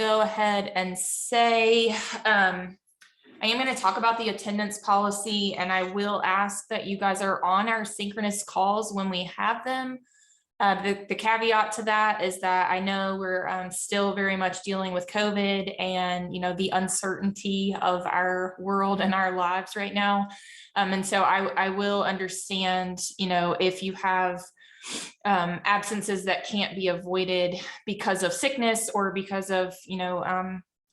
go ahead and say, I am going to talk about the attendance policy, and I will ask that you guys are on our synchronous calls when we have them. The caveat to that is that I know we're still very much dealing with COVID and, the uncertainty of our world and our lives right now. And so I will understand, if you have absences that can't be avoided because of sickness or because of,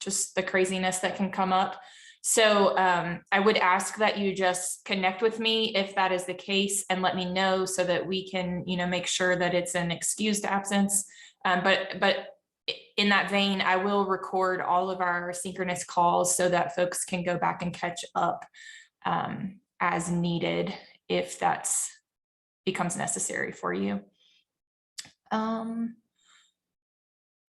just the craziness that can come up. So I would ask that you just connect with me if that is the case and let me know so that we can, make sure that it's an excused absence. But in that vein, I will record all of our synchronous calls so that folks can go back and catch up as needed if that's becomes necessary for you.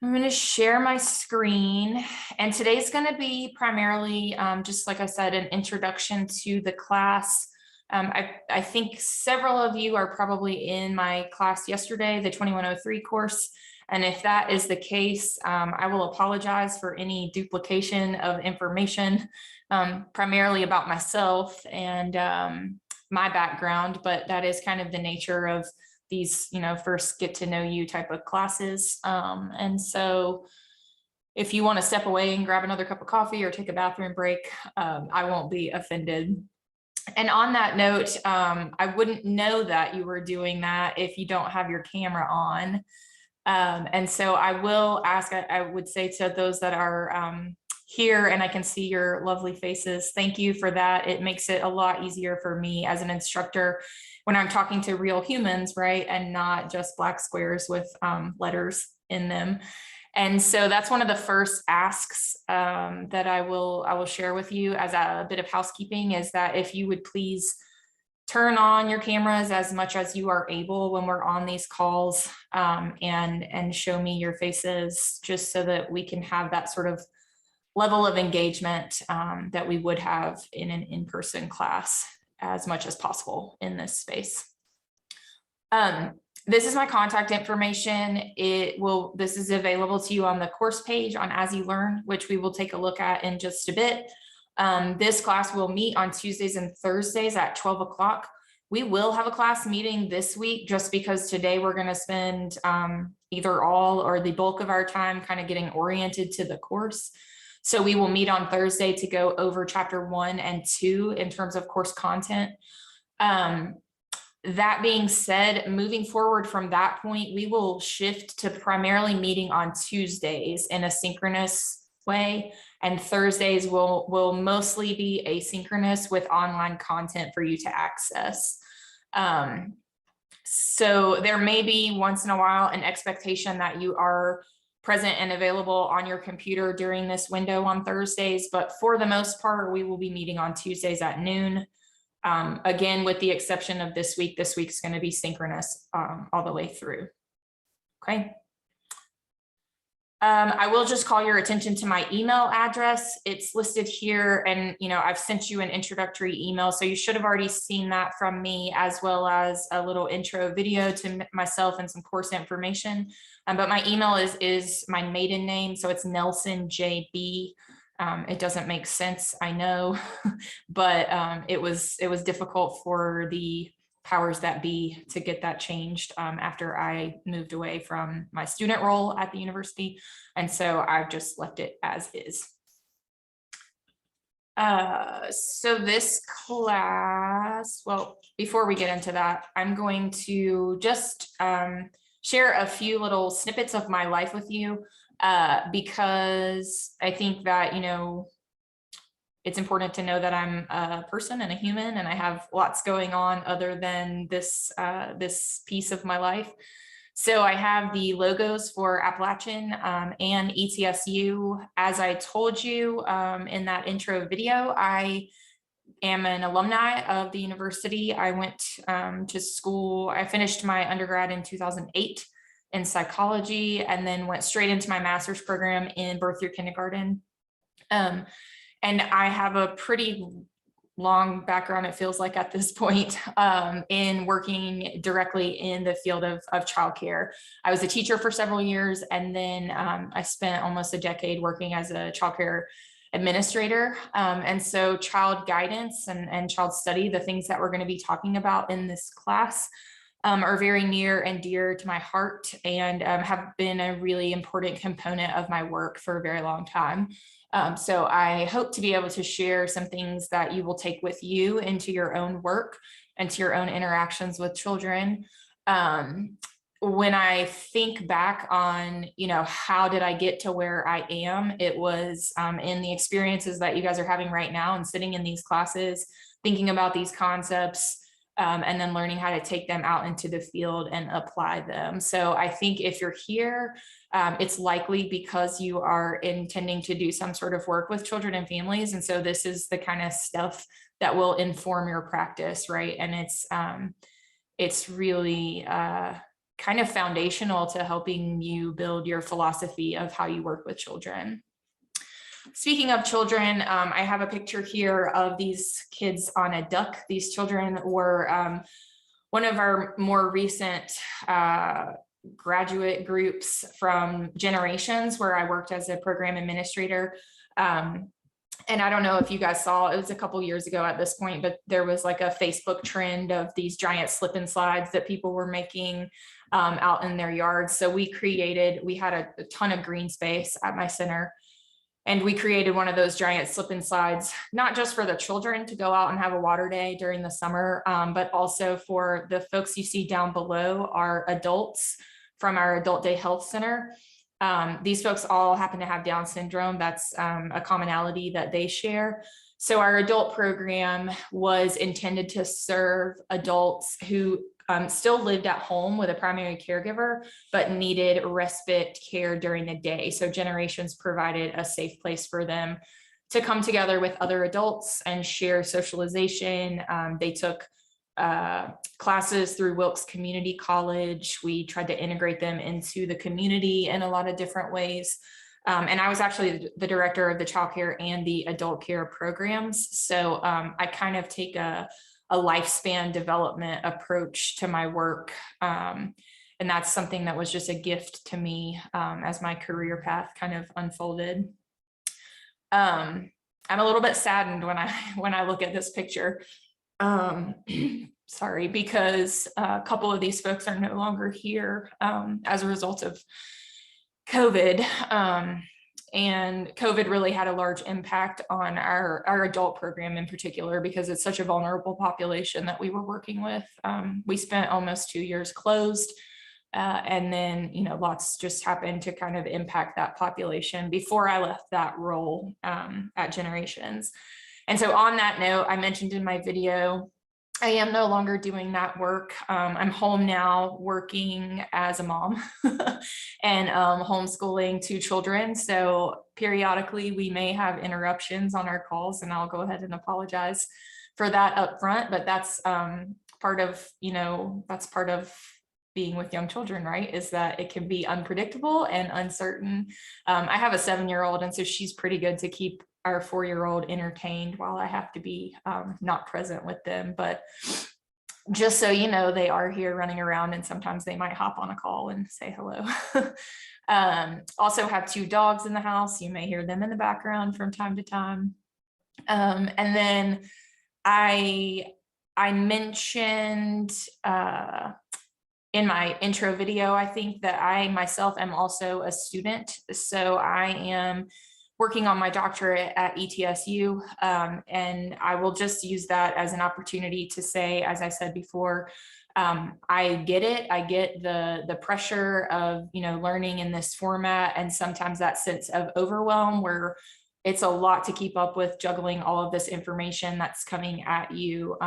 I'm going to share my screen, and today's going to be primarily, just like I said, an introduction to the class. I think several of you are probably in my class yesterday, the 2103 course. And if that is the case, I will apologize for any duplication of information, primarily about myself and my background, but that is kind of the nature of these, first get to know you type of classes. And so if you want to step away and grab another cup of coffee or take a bathroom break, I won't be offended. And on that note, I wouldn't know that you were doing that if you don't have your camera on. And so I will ask, I would say to those that are here and I can see your lovely faces, thank you for that. It makes it a lot easier for me as an instructor when I'm talking to real humans, right? And not just black squares with letters in them. And so that's one of the first asks that I will share with you as a bit of housekeeping, is that if you would please turn on your cameras as much as you are able when we're on these calls, and show me your faces, just so that we can have that sort of level of engagement that we would have in an in-person class as much as possible in this space. This is my contact information. This is available to you on the course page on As You Learn, which we will take a look at in just a bit. This class will meet on Tuesdays and Thursdays at 12 o'clock. We will have a class meeting this week just because today we're going to spend either all or the bulk of our time kind of getting oriented to the course. So we will meet on Thursday to go over chapter 1 and 2 in terms of course content. That being said, moving forward from that point, we will shift to primarily meeting on Tuesdays in a synchronous way, and Thursdays will mostly be asynchronous with online content for you to access. So there may be once in a while an expectation that you are present and available on your computer during this window on Thursdays, but for the most part, we will be meeting on Tuesdays at noon. Again, with the exception of this week. This week's going to be synchronous all the way through. Okay. I will just call your attention to my email address. It's listed here, and I've sent you an introductory email, so you should have already seen that from me, as well as a little intro video to myself and some course information. But my email is my maiden name, so it's Nelson JB. It doesn't make sense, I know, but it was difficult for the powers that be to get that changed after I moved away from my student role at the university. And so I've just left it as is. So this class, well, before we get into that, I'm going to just share a few little snippets of my life with you, because I think that, it's important to know that I'm a person and a human, and I have lots going on other than this piece of my life. So I have the logos for Appalachian and ETSU. As I told you in that intro video, I am an alumni of the university. I went to school. I finished my undergrad in 2008 in psychology, and then went straight into my master's program in birth through kindergarten. And I have a pretty long background, it feels like at this point, in working directly in the field of childcare. I was a teacher for several years, and then I spent almost a decade working as a childcare administrator. And so child guidance and child study, the things that we're going to be talking about in this class, are very near and dear to my heart, and have been a really important component of my work for a very long time. So I hope to be able to share some things that you will take with you into your own work and to your own interactions with children. When I think back on, how did I get to where I am, it was in the experiences that you guys are having right now and sitting in these classes, thinking about these concepts, and then learning how to take them out into the field and apply them. So I think if you're here, it's likely because you are intending to do some sort of work with children and families. And so this is the kind of stuff that will inform your practice, right? And it's really kind of foundational to helping you build your philosophy of how you work with children. Speaking of children, I have a picture here of these kids on a duck. These children were one of our more recent graduate groups from Generations, where I worked as a program administrator. And I don't know if you guys saw, it was a couple years ago at this point, but there was like a Facebook trend of these giant slip and slides that people were making out in their yards. So we had a ton of green space at my center. And we created one of those giant slip and slides, not just for the children to go out and have a water day during the summer, but also for the folks you see down below, our adults from our Adult Day Health Center. These folks all happen to have Down syndrome. That's a commonality that they share. So our adult program was intended to serve adults who still lived at home with a primary caregiver, but needed respite care during the day. So Generations provided a safe place for them to come together with other adults and share socialization. They took classes through Wilkes Community College. We tried to integrate them into the community in a lot of different ways. And I was actually the director of the child care and the adult care programs. So I kind of take a lifespan development approach to my work. And that's something that was just a gift to me as my career path kind of unfolded. I'm a little bit saddened when I look at this picture. Sorry, because a couple of these folks are no longer here as a result of COVID. And COVID really had a large impact on our adult program in particular, because it's such a vulnerable population that we were working with. We spent almost 2 years closed. And then, lots just happened to kind of impact that population before I left that role at Generations. And so on that note, I mentioned in my video, I am no longer doing that work. I'm home now working as a mom and homeschooling 2 children. So periodically we may have interruptions on our calls, and I'll go ahead and apologize for that up front, but that's part of being with young children, right? Is that it can be unpredictable and uncertain. I have a 7-year-old, and so she's pretty good to keep our 4-year-old entertained while I have to be not present with them. But just so you know, they are here running around, and sometimes they might hop on a call and say hello. Also have 2 dogs in the house. You may hear them in the background from time to time. And then I mentioned in my intro video, I think that I myself am also a student. So I am working on my doctorate at ETSU, and I will just use that as an opportunity to say, as I said before, I get it. I get the pressure of learning in this format, and sometimes that sense of overwhelm where it's a lot to keep up with, juggling all of this information that's coming at you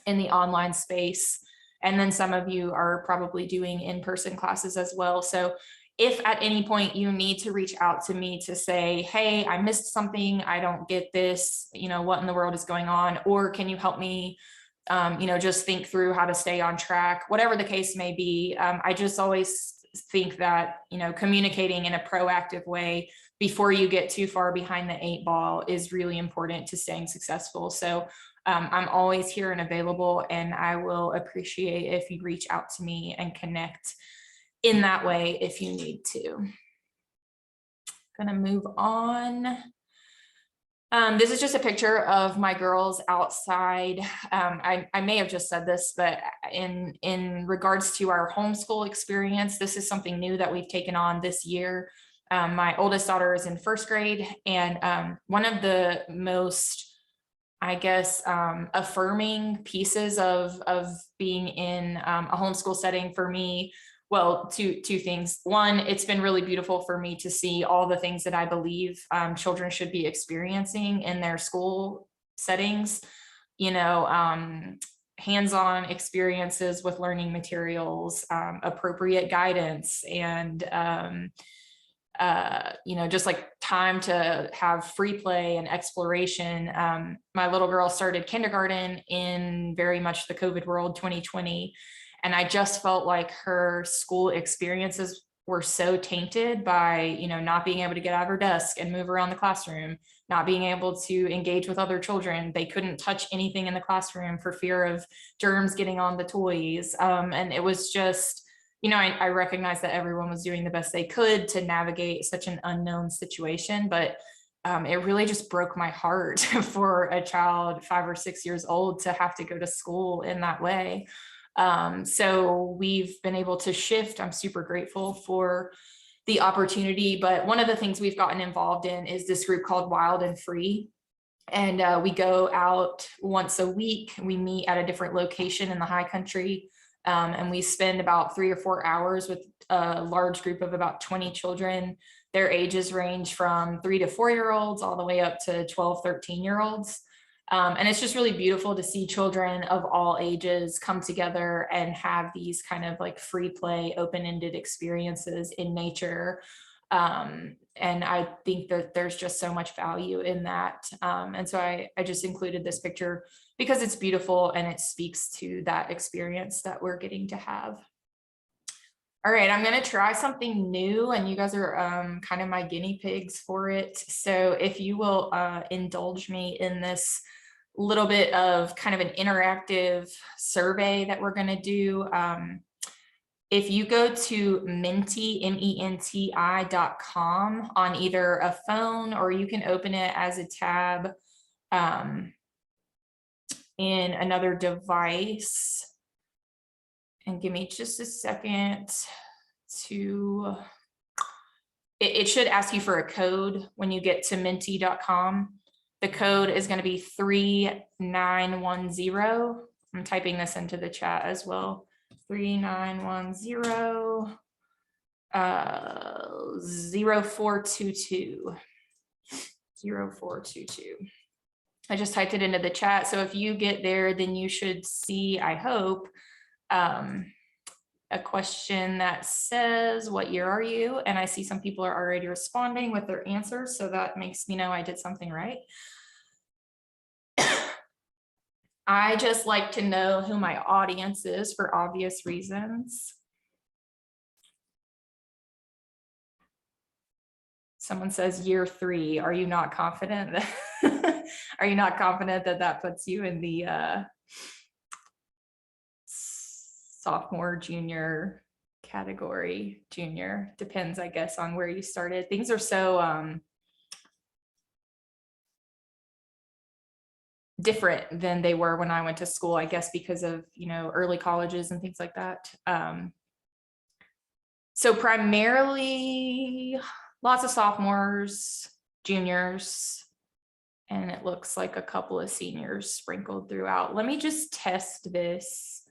in the online space. And then some of you are probably doing in-person classes as well. So if at any point you need to reach out to me to say, hey, I missed something, I don't get this, what in the world is going on? Or can you help me, just think through how to stay on track, whatever the case may be. I just always think that, communicating in a proactive way before you get too far behind the 8 ball is really important to staying successful. So I'm always here and available, and I will appreciate if you reach out to me and connect in that way if you need to. Gonna move on. This is just a picture of my girls outside. I may have just said this, but in regards to our homeschool experience, this is something new that we've taken on this year. My oldest daughter is in 1st grade, and one of the most, I guess, affirming pieces of being in a homeschool setting for me, well, two things. One, it's been really beautiful for me to see all the things that I believe children should be experiencing in their school settings, hands-on experiences with learning materials, appropriate guidance, and just like time to have free play and exploration. My little girl started kindergarten in very much the COVID world, 2020. And I just felt like her school experiences were so tainted by, not being able to get out of her desk and move around the classroom, not being able to engage with other children. They couldn't touch anything in the classroom for fear of germs getting on the toys. And it was just, I recognize that everyone was doing the best they could to navigate such an unknown situation, but it really just broke my heart for a child 5 or 6 years old to have to go to school in that way. So we've been able to shift. I'm super grateful for the opportunity, but one of the things we've gotten involved in is this group called Wild and Free. And we go out once a week. We meet at a different location in the high country. And we spend about 3 or 4 hours with a large group of about 20 children. Their ages range from 3 to 4-year-olds all the way up to 12, 13-year-olds. And it's just really beautiful to see children of all ages come together and have these kind of like free play, open-ended experiences in nature. And I think that there's just so much value in that. And so I just included this picture because it's beautiful and it speaks to that experience that we're getting to have. All right, I'm going to try something new, and you guys are kind of my guinea pigs for it. So if you will indulge me in this little bit of kind of an interactive survey that we're going to do. If you go to menti, menti.com on either a phone, or you can open it as a tab in another device. And give me just a second to, it should ask you for a code when you get to menti.com. The code is going to be 3910. I'm typing this into the chat as well. 3910 0422. 0422. I just typed it into the chat. So if you get there, then you should see, I hope, a question that says, what year are you? And I see some people are already responding with their answers. So that makes me know I did something right. I just like to know who my audience is for obvious reasons. Someone says year 3. Are you not confident that are you not confident that that puts you in the sophomore, junior category? Junior depends, I guess, on where you started. Things are so different than they were when I went to school, I guess, because of, early colleges and things like that. So primarily lots of sophomores, juniors, and it looks like a couple of seniors sprinkled throughout. Let me just test this.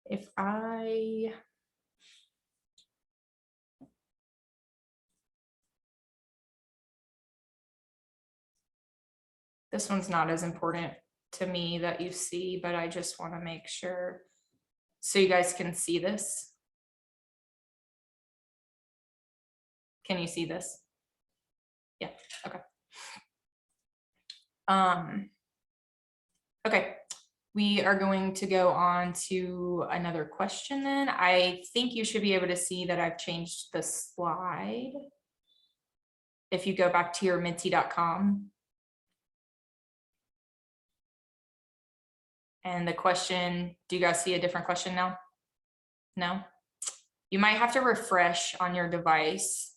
If this one's not as important to me that you see, but I just want to make sure so you guys can see this. Can you see this? Yeah, okay. Okay, We are going to go on to another question then. I think you should be able to see that I've changed the slide. If you go back to your Minty.com. And the question, do you guys see a different question now? No? You might have to refresh on your device.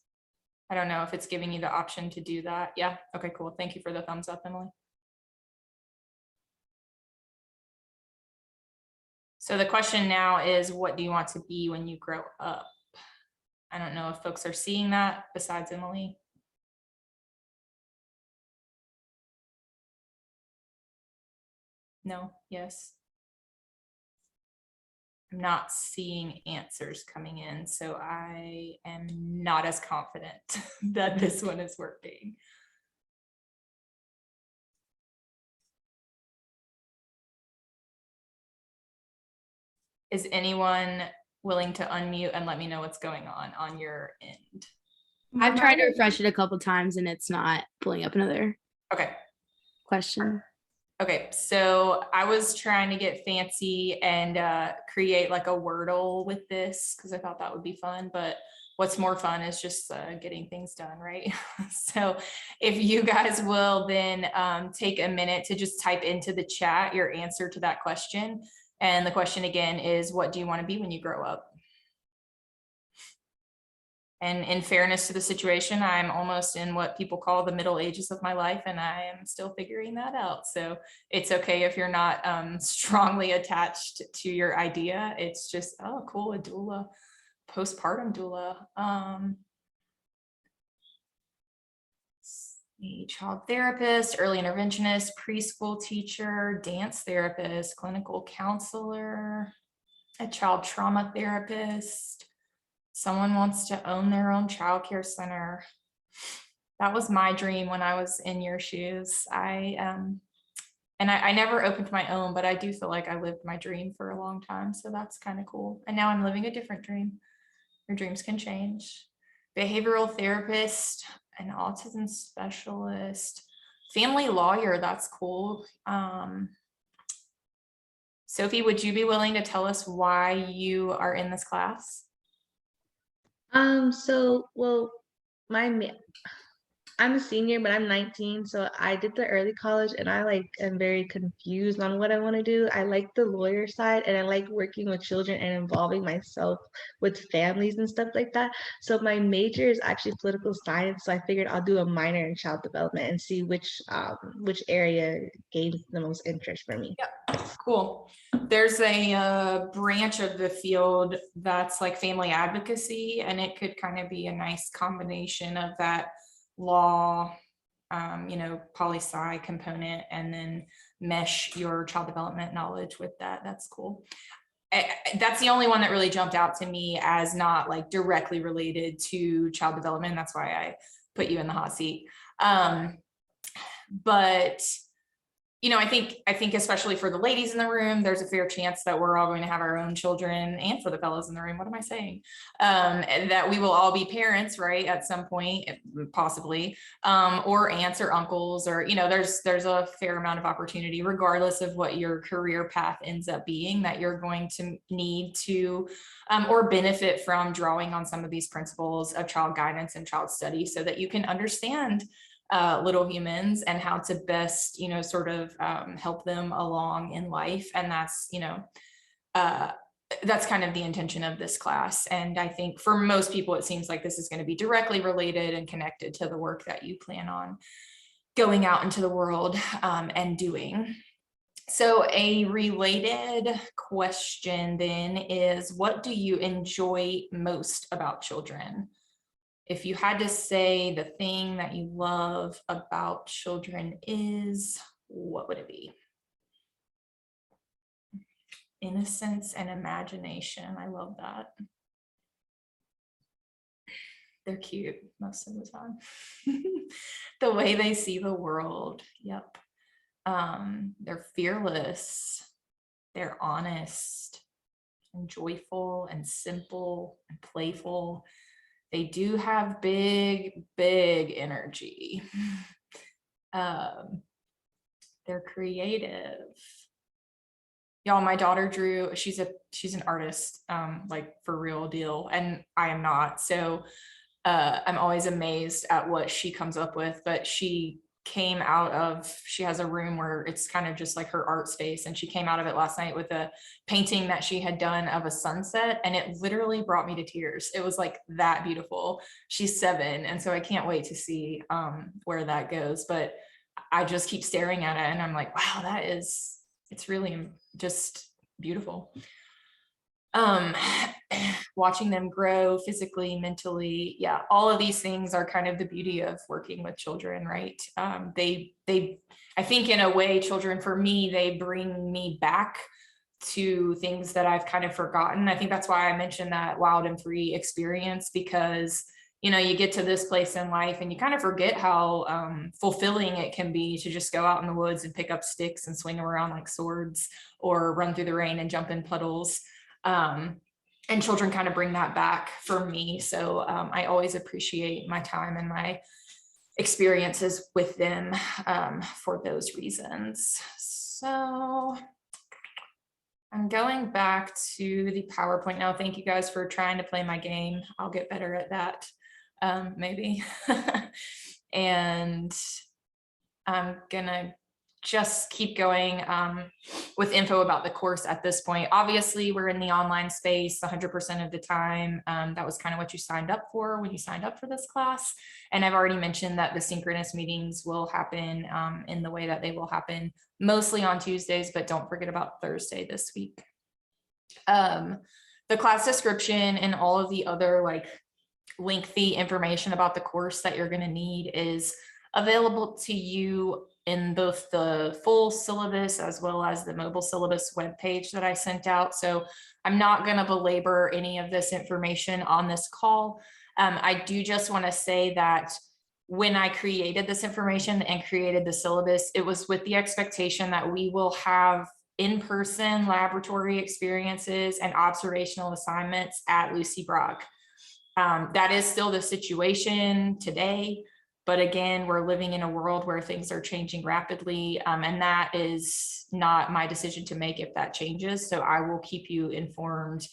I don't know if it's giving you the option to do that. Yeah, okay, cool. Thank you for the thumbs up, Emily. So the question now is, what do you want to be when you grow up? I don't know if folks are seeing that besides Emily. No, yes. I'm not seeing answers coming in, so I am not as confident that this one is working. Is anyone willing to unmute and let me know what's going on your end? I've tried to refresh it a couple times and it's not pulling up another Okay. question. Okay, so I was trying to get fancy and create like a Wordle with this because I thought that would be fun, but what's more fun is just getting things done, right? So if you guys will then take a minute to just type into the chat your answer to that question. And the question again is, what do you want to be when you grow up? And in fairness to the situation, I'm almost in what people call the middle ages of my life, and I am still figuring that out. So it's okay if you're not strongly attached to your idea. It's just, oh, cool, a doula, postpartum doula. A child therapist, early interventionist, preschool teacher, dance therapist, clinical counselor, a child trauma therapist. Someone wants to own their own childcare center. That was my dream when I was in your shoes. I never opened my own, but I do feel like I lived my dream for a long time. So that's kind of cool. And now I'm living a different dream. Your dreams can change. Behavioral therapist, an autism specialist, family lawyer. That's cool. Sophie, would you be willing to tell us why you are in this class? Well, I'm a senior, but I'm 19, so I did the early college and I am very confused on what I want to do. I like the lawyer side and I like working with children and involving myself with families and stuff like that. So my major is actually political science, so I figured I'll do a minor in child development and see which area gains the most interest for me. Yeah, cool. There's a branch of the field that's like family advocacy, and it could kind of be a nice combination of that law, poli-sci component, and then mesh your child development knowledge with that. That's cool. That's the only one that really jumped out to me as not like directly related to child development. That's why I put you in the hot seat. But I think especially for the ladies in the room, there's a fair chance that we're all going to have our own children, and for the fellows in the room, what am I saying? And that we will all be parents, right? At some point, possibly, or aunts or uncles, or, there's a fair amount of opportunity, regardless of what your career path ends up being, that you're going to need to, or benefit from drawing on some of these principles of child guidance and child study so that you can understand little humans and how to best, sort of help them along in life. And that's, that's kind of the intention of this class. And I think for most people, it seems like this is going to be directly related and connected to the work that you plan on going out into the world and doing. So a related question then is, what do you enjoy most about children? If you had to say the thing that you love about children is, what would it be? Innocence and imagination. I love that. They're cute most of the time. The way they see the world. Yep. They're fearless. They're honest and joyful and simple and playful. They do have big energy. They're creative. Y'all, my daughter drew, she's an artist, like for real deal, and I am not. So I'm always amazed at what she comes up with, but she has a room where it's kind of just like her art space, and she came out of it last night with a painting that she had done of a sunset, and it literally brought me to tears. It was like that beautiful. She's 7, and so I can't wait to see where that goes, but I just keep staring at it and I'm like, wow, it's really just beautiful. Watching them grow physically, mentally, yeah, all of these things are kind of the beauty of working with children, right? I think in a way, children, for me, they bring me back to things that I've kind of forgotten. I think that's why I mentioned that wild and free experience, because you get to this place in life and you kind of forget how fulfilling it can be to just go out in the woods and pick up sticks and swing them around like swords, or run through the rain and jump in puddles. And children kind of bring that back for me. So I always appreciate my time and my experiences with them for those reasons. So I'm going back to the PowerPoint now. Thank you guys for trying to play my game. I'll get better at that, maybe. And I'm gonna just keep going with info about the course at this point. Obviously, we're in the online space 100% of the time. That was kind of what you signed up for when you signed up for this class. And I've already mentioned that the synchronous meetings will happen in the way that they will happen, mostly on Tuesdays, but don't forget about Thursday this week. The class description and all of the other like lengthy information about the course that you're going to need is available to you in both the full syllabus as well as the mobile syllabus webpage that I sent out. So I'm not going to belabor any of this information on this call. I do just want to say that when I created this information and created the syllabus, it was with the expectation that we will have in-person laboratory experiences and observational assignments at Lucy Brock. That is still the situation today. But again, we're living in a world where things are changing rapidly, and that is not my decision to make if that changes. So I will keep you informed,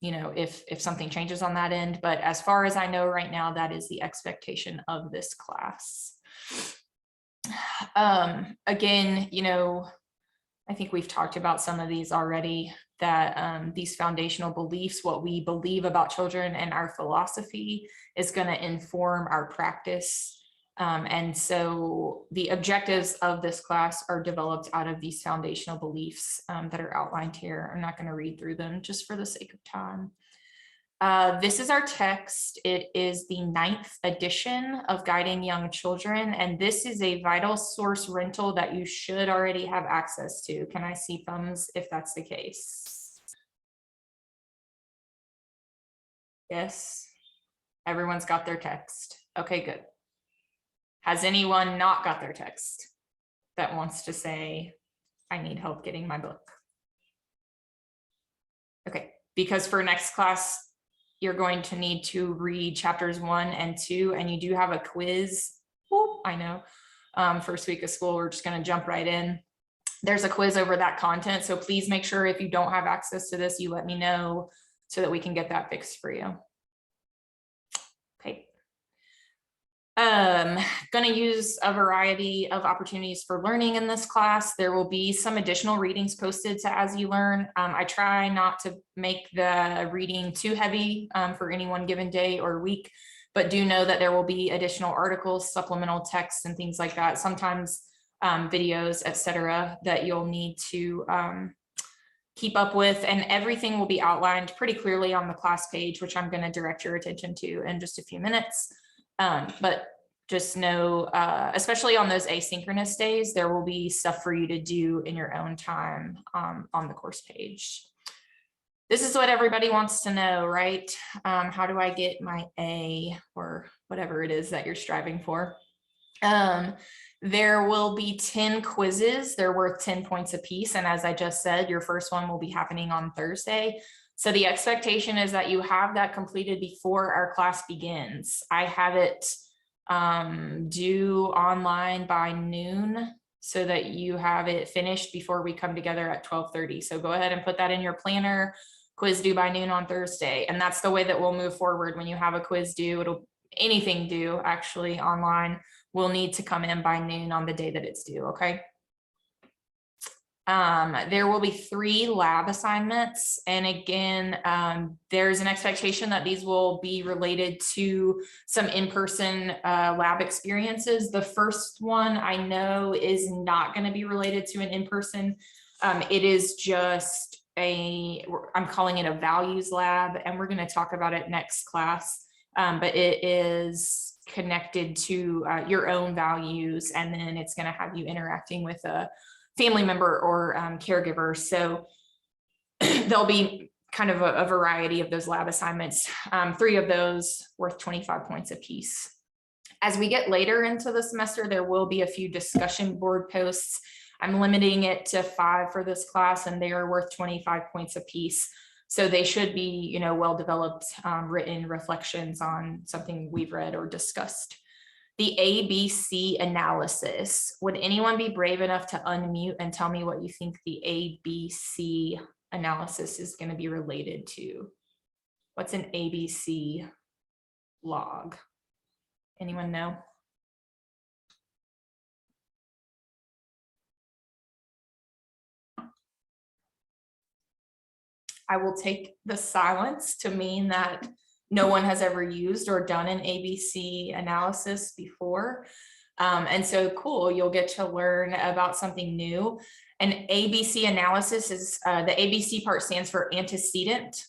if something changes on that end. But as far as I know right now, that is the expectation of this class. Again, I think we've talked about some of these already, that these foundational beliefs, what we believe about children and our philosophy, is going to inform our practice. And so the objectives of this class are developed out of these foundational beliefs that are outlined here. I'm not going to read through them just for the sake of time. This is our text. It is the 9th edition of Guiding Young Children, and this is a Vital Source rental that you should already have access to. Can I see thumbs if that's the case? Yes, everyone's got their text. Okay, good. Has anyone not got their text that wants to say, I need help getting my book? Okay, because for next class, you're going to need to read chapters 1 and 2, and you do have a quiz. Ooh, I know, first week of school, we're just going to jump right in. There's a quiz over that content, so please make sure if you don't have access to this, you let me know so that we can get that fixed for you. Okay. Going to use a variety of opportunities for learning in this class. There will be some additional readings posted to As You Learn. I try not to make the reading too heavy for any one given day or week, but do know that there will be additional articles, supplemental texts, and things like that. Sometimes videos, etc., that you'll need to keep up with, and everything will be outlined pretty clearly on the class page, which I'm going to direct your attention to in just a few minutes. But just know, especially on those asynchronous days, there will be stuff for you to do in your own time on the course page. This is what everybody wants to know, right? How do I get my A, or whatever it is that you're striving for? There will be 10 quizzes. They're worth 10 points apiece. And as I just said, your first one will be happening on Thursday. So the expectation is that you have that completed before our class begins. I have it due online by noon so that you have it finished before we come together at 12:30. So go ahead and put that in your planner. Quiz due by noon on Thursday. And that's the way that we'll move forward. When you have a quiz due, anything due actually online will need to come in by noon on the day that it's due, okay? There will be 3 lab assignments. And again, there's an expectation that these will be related to some in-person lab experiences. The first one I know is not going to be related to an in-person. It is just I'm calling it a values lab, and we're going to talk about it next class. But it is connected to your own values, and then it's going to have you interacting with a family member or caregiver. So there'll be kind of a variety of those lab assignments, 3 of those worth 25 points apiece. As we get later into the semester, there will be a few discussion board posts. I'm limiting it to 5 for this class, and they are worth 25 points apiece. So they should be, well-developed written reflections on something we've read or discussed. The ABC analysis. Would anyone be brave enough to unmute and tell me what you think the ABC analysis is going to be related to? What's an ABC log? Anyone know? I will take the silence to mean that no one has ever used or done an ABC analysis before. And so cool, you'll get to learn about something new. An ABC analysis is, the ABC part stands for antecedent,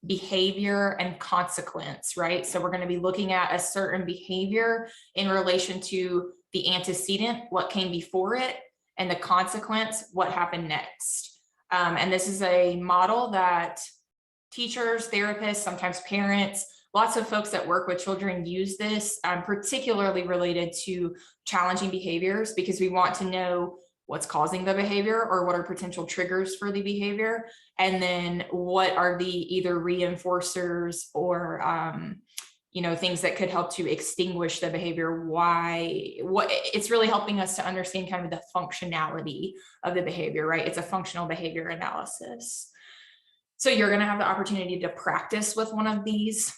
behavior, and consequence, right? So we're going to be looking at a certain behavior in relation to the antecedent, what came before it, and the consequence, what happened next. And this is a model that teachers, therapists, sometimes parents, lots of folks that work with children use this, particularly related to challenging behaviors, because we want to know what's causing the behavior or what are potential triggers for the behavior. And then what are the either reinforcers or things that could help to extinguish the behavior. What it's really helping us to understand kind of the functionality of the behavior, right? It's a functional behavior analysis. So you're going to have the opportunity to practice with one of these.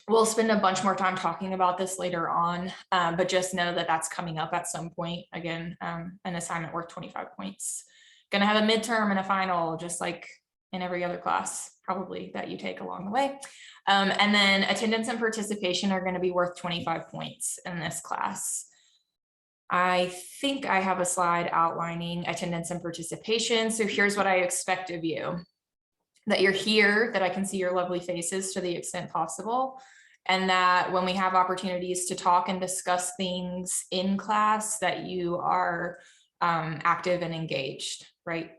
We'll spend a bunch more time talking about this later on, but just know that that's coming up at some point. Again, an assignment worth 25 points. Going to have a midterm and a final, just like in every other class, probably, that you take along the way. And then attendance and participation are going to be worth 25 points in this class. I think I have a slide outlining attendance and participation. So here's what I expect of you. That you're here, that I can see your lovely faces to the extent possible. And that when we have opportunities to talk and discuss things in class, that you are active and engaged, right?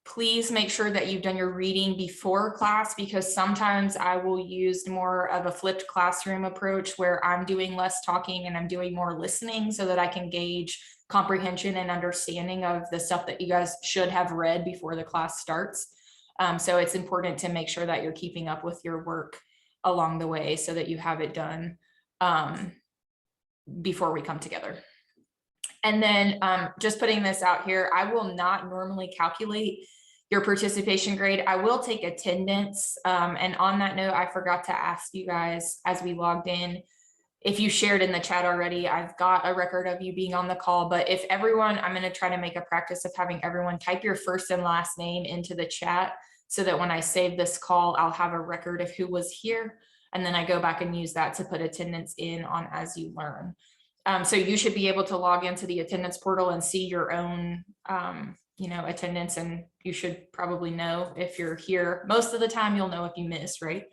Please make sure that you've done your reading before class, because sometimes I will use more of a flipped classroom approach where I'm doing less talking and I'm doing more listening so that I can gauge comprehension and understanding of the stuff that you guys should have read before the class starts. So it's important to make sure that you're keeping up with your work along the way so that you have it done before we come together. And then just putting this out here, I will not normally calculate your participation grade. I will take attendance. And on that note, I forgot to ask you guys as we logged in, if you shared in the chat already, I've got a record of you being on the call, but if everyone, I'm going to try to make a practice of having everyone type your first and last name into the chat so that when I save this call, I'll have a record of who was here. And then I go back and use that to put attendance in on As You Learn. So you should be able to log into the attendance portal and see your own, attendance, and you should probably know if you're here. Most of the time you'll know if you miss, right?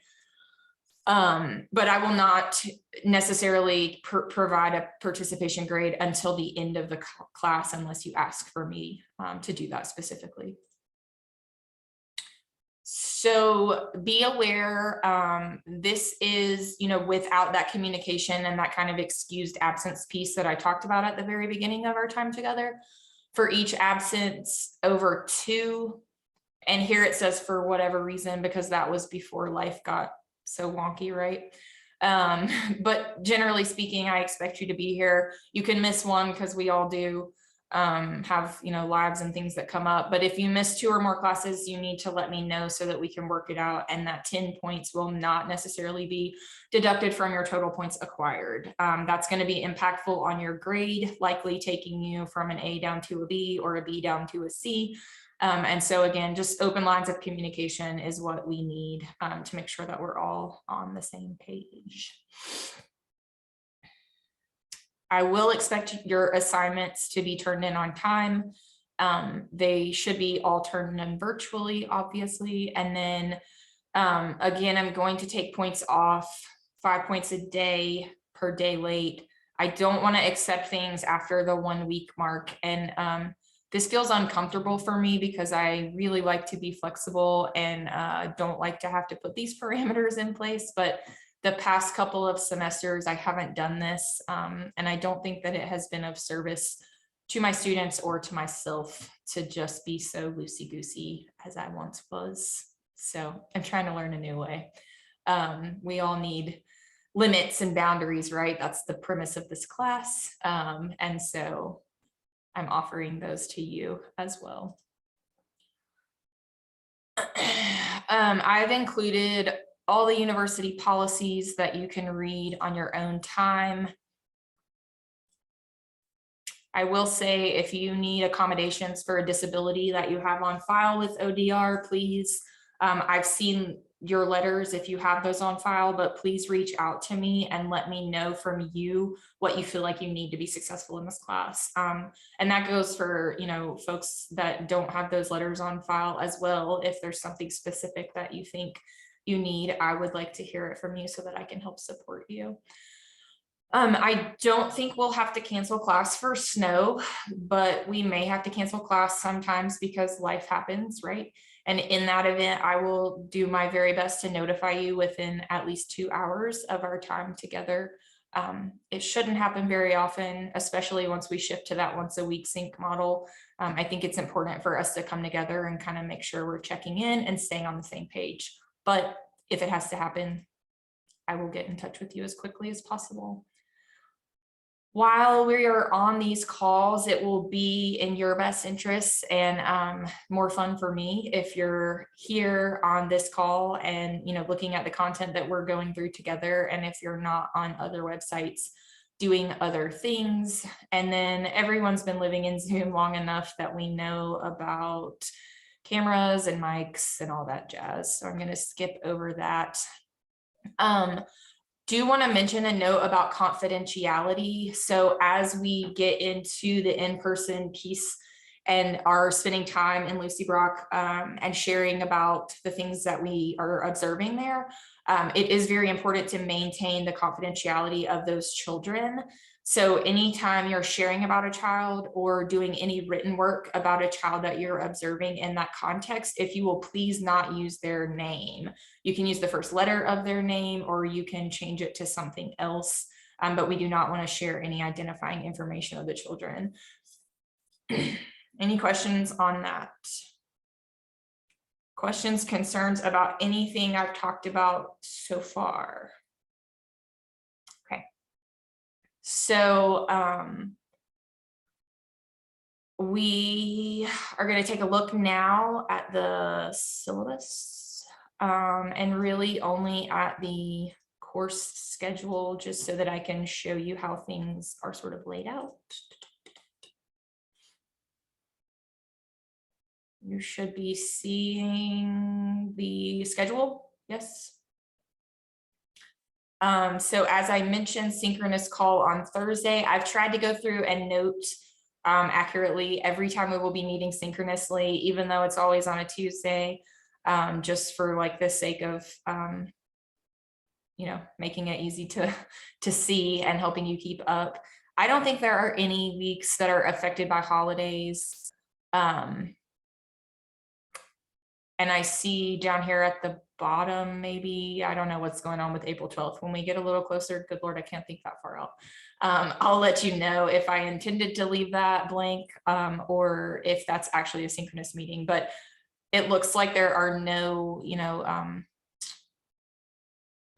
But I will not necessarily provide a participation grade until the end of the class unless you ask for me to do that specifically. So be aware, this is, without that communication and that kind of excused absence piece that I talked about at the very beginning of our time together. For each absence over 2, and here it says for whatever reason, because that was before life got so wonky, right? But generally speaking, I expect you to be here. You can miss one because we all do have, lives and things that come up. But if you miss 2 or more classes, you need to let me know so that we can work it out. And that 10 points will not necessarily be deducted from your total points acquired. That's going to be impactful on your grade, likely taking you from an A down to a B or a B down to a C. And so again, just open lines of communication is what we need to make sure that we're all on the same page. I will expect your assignments to be turned in on time. They should be all turned in virtually, obviously. And then again, I'm going to take points off, 5 points a day per day late. I don't want to accept things after the 1 week mark. And this feels uncomfortable for me because I really like to be flexible and don't like to have to put these parameters in place. But the past couple of semesters, I haven't done this. And I don't think that it has been of service to my students or to myself to just be so loosey-goosey as I once was. So I'm trying to learn a new way. We all need limits and boundaries, right? That's the premise of this class. And so I'm offering those to you as well. I've included all the university policies that you can read on your own time. I will say if you need accommodations for a disability that you have on file with ODR, please, I've seen your letters if you have those on file, but please reach out to me and let me know from you what you feel like you need to be successful in this class. And that goes for, folks that don't have those letters on file as well. If there's something specific that you think you need, I would like to hear it from you so that I can help support you. I don't think we'll have to cancel class for snow, but we may have to cancel class sometimes because life happens, right? And in that event, I will do my very best to notify you within at least 2 hours of our time together. It shouldn't happen very often, especially once we shift to that once a week sync model. I think it's important for us to come together and kind of make sure we're checking in and staying on the same page. But if it has to happen, I will get in touch with you as quickly as possible. While we are on these calls, it will be in your best interests and more fun for me if you're here on this call and looking at the content that we're going through together, and if you're not on other websites doing other things. And then everyone's been living in Zoom long enough that we know about cameras and mics and all that jazz. So I'm going to skip over that. Do want to mention a note about confidentiality. So as we get into the in-person piece and are spending time in Lucy Brock and sharing about the things that we are observing there, it is very important to maintain the confidentiality of those children. So anytime you're sharing about a child or doing any written work about a child that you're observing in that context, if you will please not use their name. You can use the first letter of their name, or you can change it to something else, but we do not want to share any identifying information of the children. Any questions on that? Questions, concerns about anything I've talked about so far? Okay. So we are going to take a look now at the syllabus and really only at the course schedule, just so that I can show you how things are sort of laid out. You should be seeing the schedule. Yes. So as I mentioned, synchronous call on Thursday. I've tried to go through and note accurately every time we will be meeting synchronously, even though it's always on a Tuesday, just for like the sake of making it easy to see and helping you keep up. I don't think there are any weeks that are affected by holidays. And I see down here at the bottom, maybe, I don't know what's going on with April 12th. When we get a little closer, good Lord, I can't think that far out. I'll let you know if I intended to leave that blank or if that's actually a synchronous meeting. But it looks like there are no,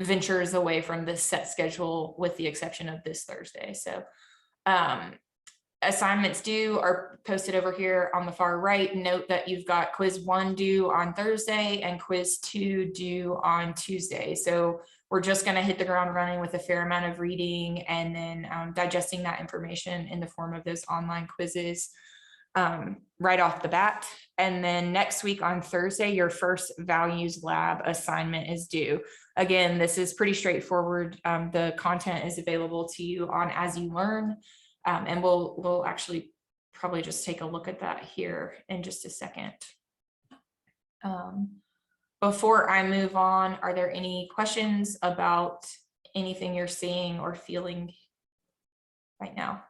ventures away from this set schedule with the exception of this Thursday. So assignments due are posted over here on the far right. Note that you've got quiz 1 due on Thursday and quiz 2 due on Tuesday. So we're just going to hit the ground running with a fair amount of reading and then digesting that information in the form of those online quizzes right off the bat. And then next week on Thursday, your first values lab assignment is due. Again, this is pretty straightforward. The content is available to you on As You Learn. And we'll actually probably just take a look at that here in just a second. Before I move on, are there any questions about anything you're seeing or feeling right now?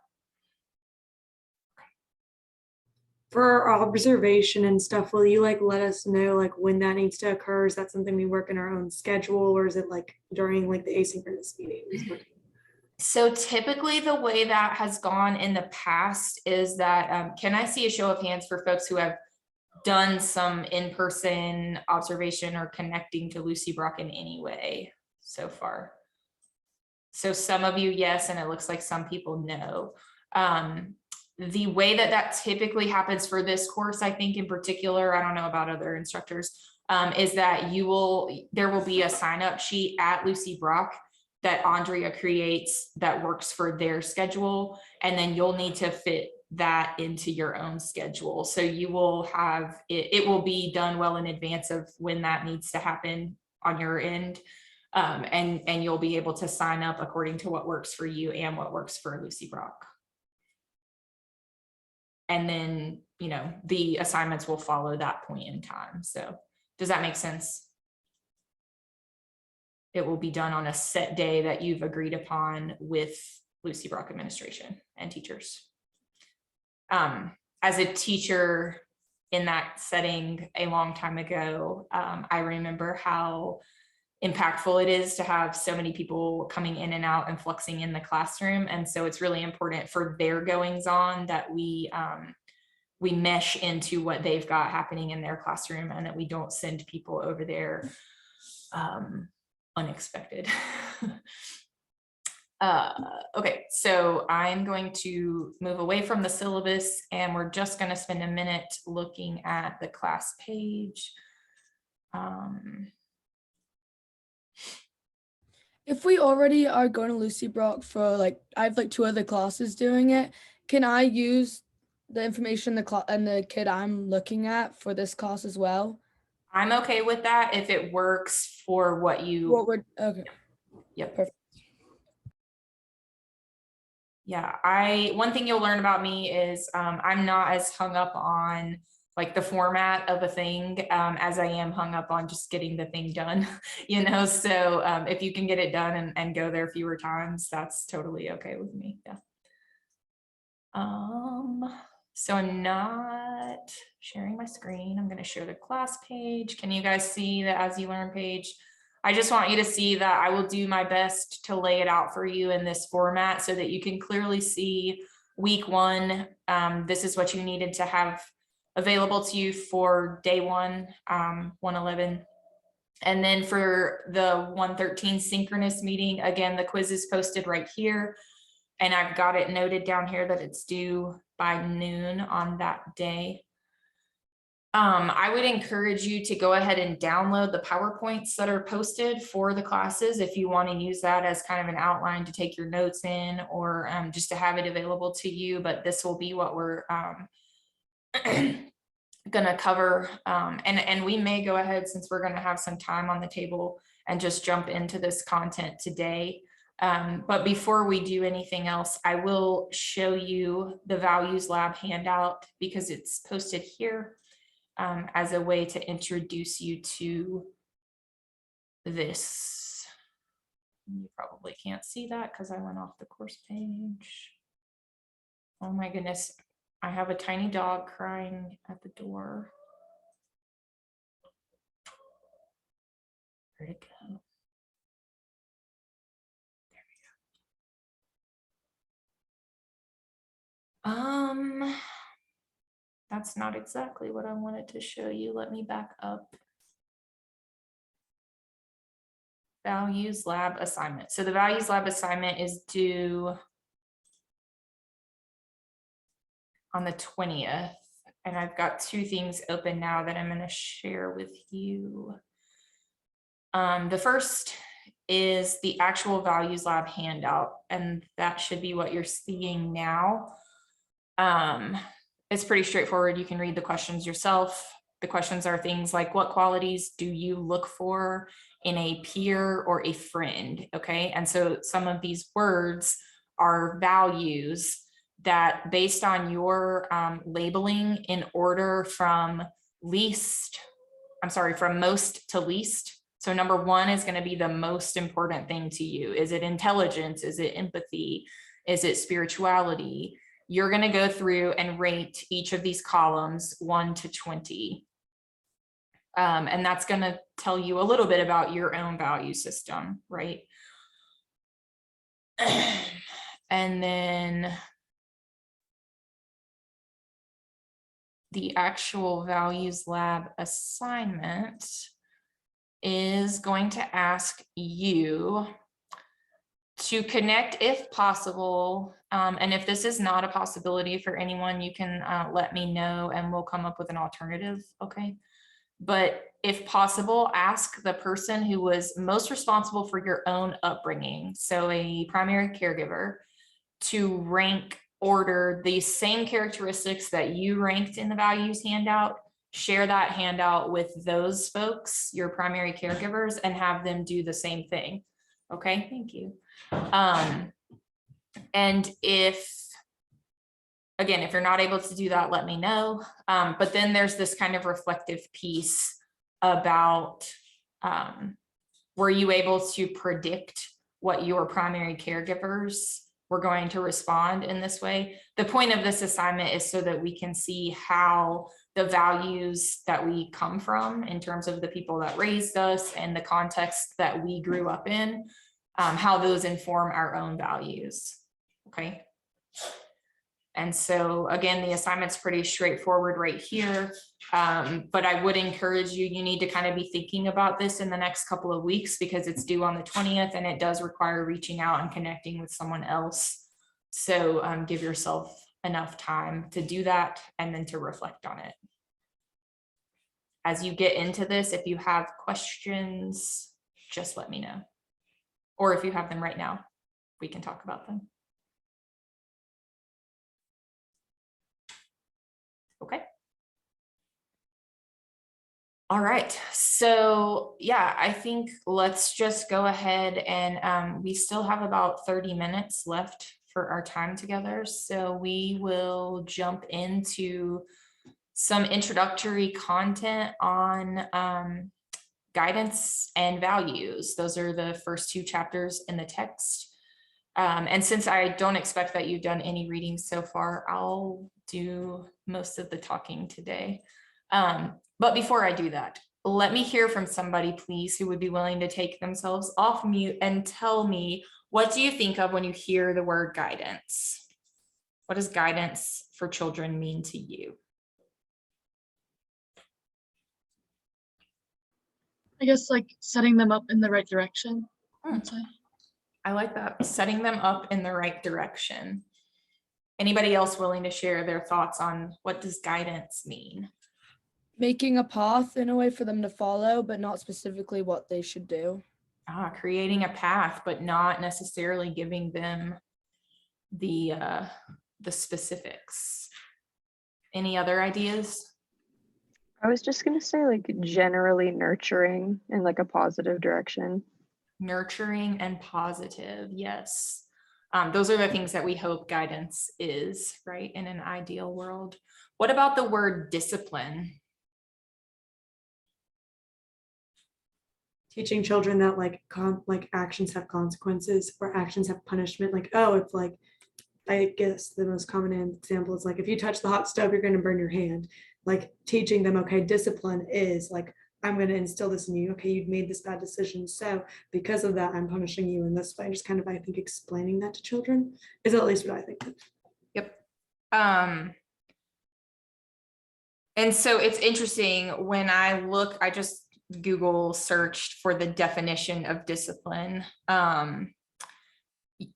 For our observation and stuff, will you like let us know like when that needs to occur? Is that something we work in our own schedule, or is it like during like the asynchronous meetings? So typically the way that has gone in the past is that, can I see a show of hands for folks who have done some in-person observation or connecting to Lucy Brock in any way so far? So some of you, yes, and it looks like some people no. The way that that typically happens for this course, I think in particular, I don't know about other instructors, is that there will be a sign-up sheet at Lucy Brock that Andrea creates that works for their schedule. And then you'll need to fit that into your own schedule. So you will have, it will be done well in advance of when that needs to happen on your end. And you'll be able to sign up according to what works for you and what works for Lucy Brock. And then, you know, the assignments will follow that point in time. So does that make sense? It will be done on a set day that you've agreed upon with Lucy Brock administration and teachers. As a teacher in that setting a long time ago, I remember how impactful it is to have so many people coming in and out and fluxing in the classroom. And so it's really important for their goings on that we mesh into what they've got happening in their classroom and that we don't send people over there unexpected. Okay, so I'm going to move away from the syllabus and we're just going to spend a minute looking at the class page. If we already are going to Lucy Brock for like, I have like 2 other classes doing it, can I use the information and the kid I'm looking at for this class as well? I'm okay with that if it works for what you. Okay. Yep. Perfect. Yeah, one thing you'll learn about me is I'm not as hung up on like the format of a thing as I am hung up on just getting the thing done, you know, so if you can get it done and go there fewer times, that's totally okay with me. Yeah. So I'm not sharing my screen. I'm going to share the class page. Can you guys see the As You Learn page? I just want you to see that I will do my best to lay it out for you in this format so that you can clearly see week 1. This is what you needed to have available to you for day 1, 111. And then for the 113 synchronous meeting, again, the quiz is posted right here. And I've got it noted down here that it's due by noon on that day. I would encourage you to go ahead and download the PowerPoints that are posted for the classes if you want to use that as kind of an outline to take your notes in or just to have it available to you. But this will be what we're going to cover. And we may go ahead, since we're going to have some time on the table, and just jump into this content today. But before we do anything else, I will show you the Values Lab handout because it's posted here as a way to introduce you to this. You probably can't see that because I went off the course page. Oh my goodness, I have a tiny dog crying at the door. Where'd it go? That's not exactly what I wanted to show you. Let me back up. values lab assignment. So the values lab assignment is due on the 20th. And I've got two things open now that I'm going to share with you. The first is the actual values lab handout, and that should be what you're seeing now. It's pretty straightforward. You can read the questions yourself. The questions are things like, what qualities do you look for in a peer or a friend? Okay, and so some of these words are values that, based on your labeling in order from most to least. So number one is going to be the most important thing to you. Is it intelligence? Is it empathy? Is it spirituality? You're going to go through and rate each of these columns 1 to 20. And that's going to tell you a little bit about your own value system, right? And then the actual values lab assignment is going to ask you to connect, if possible, and if this is not a possibility for anyone, you can let me know and we'll come up with an alternative, okay? But if possible, ask the person who was most responsible for your own upbringing, so a primary caregiver, to rank order the same characteristics that you ranked in the values handout. Share that handout with those folks, your primary caregivers, and have them do the same thing. Okay, thank you. And if you're not able to do that, let me know. But then there's this kind of reflective piece about, were you able to predict what your primary caregivers were going to respond in this way? The point of this assignment is so that we can see how the values that we come from, in terms of the people that raised us and the context that we grew up in, how those inform our own values. Okay. And so again, the assignment's pretty straightforward right here. But I would encourage you, you need to kind of be thinking about this in the next couple of weeks, because it's due on the 20th and it does require reaching out and connecting with someone else. So give yourself enough time to do that and then to reflect on it. As you get into this, if you have questions, just let me know. Or if you have them right now, we can talk about them. Okay. All right, so yeah, I think let's just go ahead and we still have about 30 minutes left for our time together. So we will jump into some introductory content on guidance and values. Those are the first two chapters in the text. And since I don't expect that you've done any reading so far, I'll do most of the talking today. But before I do that, let me hear from somebody, please, who would be willing to take themselves off mute and tell me, what do you think of when you hear the word guidance? What does guidance for children mean to you? I guess like setting them up in the right direction. I'd say. I like that, setting them up in the right direction. Anybody else willing to share their thoughts on what does guidance mean? Making a path in a way for them to follow, but not specifically what they should do. Creating a path, but not necessarily giving them the specifics. Any other ideas? I was just going to say, like, generally nurturing in like a positive direction. Nurturing and positive, yes. Those are the things that we hope guidance is, right, in an ideal world. What about the word discipline? Teaching children that like actions have consequences, or actions have punishment. Like, oh, it's like, I guess the most common example is like, if you touch the hot stove, you're going to burn your hand. Like teaching them, okay, discipline is like, I'm going to instill this in you. Okay, you've made this bad decision, so because of that, I'm punishing you in this way. Just kind of, I think, explaining that to children is at least what I think. Yep. And so it's interesting when I look, I just Google searched for the definition of discipline.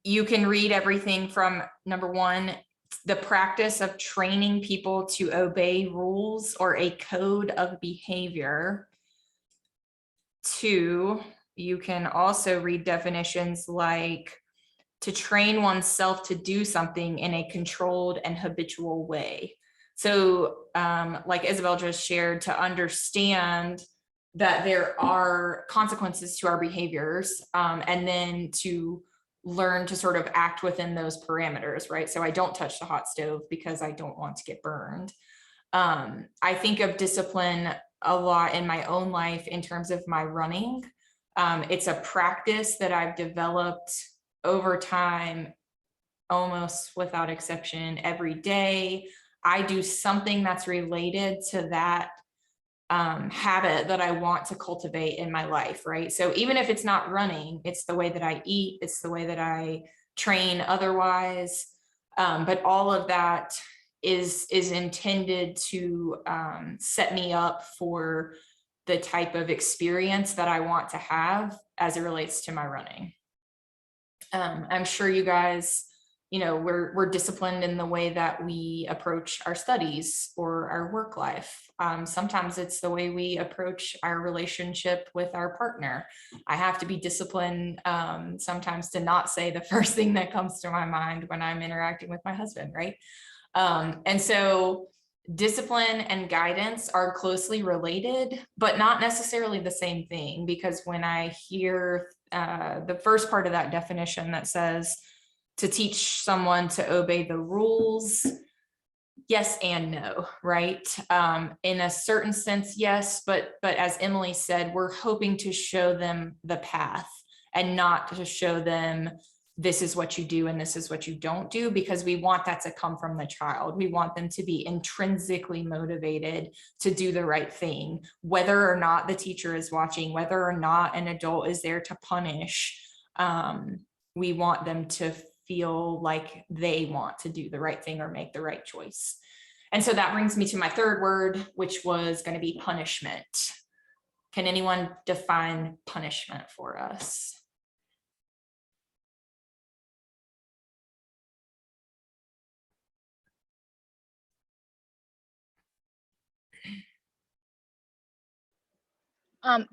You can read everything from number one, the practice of training people to obey rules or a code of behavior. Two, you can also read definitions like to train oneself to do something in a controlled and habitual way. So like Isabel just shared, to understand that there are consequences to our behaviors, and then to learn to sort of act within those parameters, right? So I don't touch the hot stove because I don't want to get burned. I think of discipline a lot in my own life in terms of my running. It's a practice that I've developed over time, almost without exception, every day. I do something that's related to that habit that I want to cultivate in my life, right? So even if it's not running, it's the way that I eat, it's the way that I train otherwise. But all of that is intended to set me up for the type of experience that I want to have as it relates to my running. I'm sure you guys, you know, we're disciplined in the way that we approach our studies or our work life. Sometimes it's the way we approach our relationship with our partner. I have to be disciplined sometimes to not say the first thing that comes to my mind when I'm interacting with my husband, right? And so discipline and guidance are closely related, but not necessarily the same thing, because when I hear the first part of that definition that says to teach someone to obey the rules, yes and no, right? In a certain sense, yes, but as Emily said, we're hoping to show them the path and not to show them this is what you do and this is what you don't do, because we want that to come from the child. We want them to be intrinsically motivated to do the right thing, whether or not the teacher is watching, whether or not an adult is there to punish. We want them to feel like they want to do the right thing or make the right choice. And so that brings me to my third word, which was going to be punishment. Can anyone define punishment for us?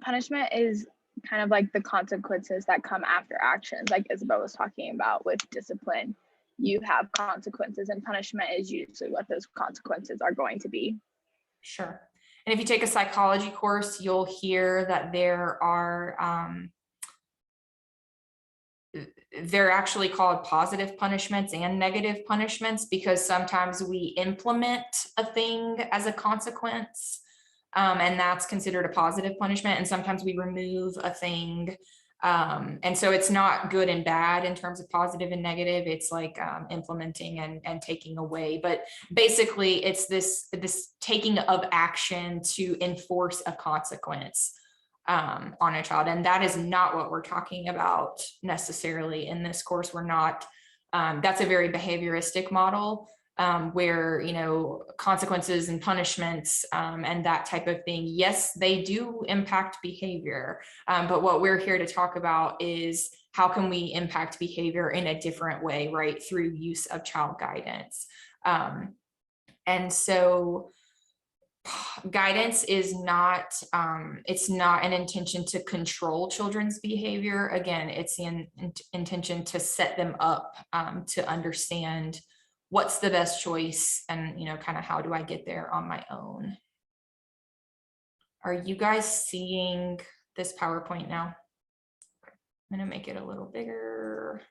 Punishment is kind of like the consequences that come after actions, like Isabel was talking about with discipline. You have consequences, and punishment is usually what those consequences are going to be. Sure. And if you take a psychology course, you'll hear that there are they're actually called positive punishments and negative punishments, because sometimes we implement a thing as a consequence, and that's considered a positive punishment, and sometimes we remove a thing. And so it's not good and bad in terms of positive and negative. It's like implementing and taking away. But basically, it's this taking of action to enforce a consequence on a child. And that is not what we're talking about necessarily in this course. We're not, that's a very behavioristic model, where, you know, consequences and punishments and that type of thing, yes, they do impact behavior. But what we're here to talk about is how can we impact behavior in a different way, right? Through use of child guidance. And so guidance is not, it's not an intention to control children's behavior. Again, it's the intention to set them up to understand what's the best choice and, you know, kind of how do I get there on my own. Are you guys seeing this PowerPoint now? I'm gonna make it a little bigger.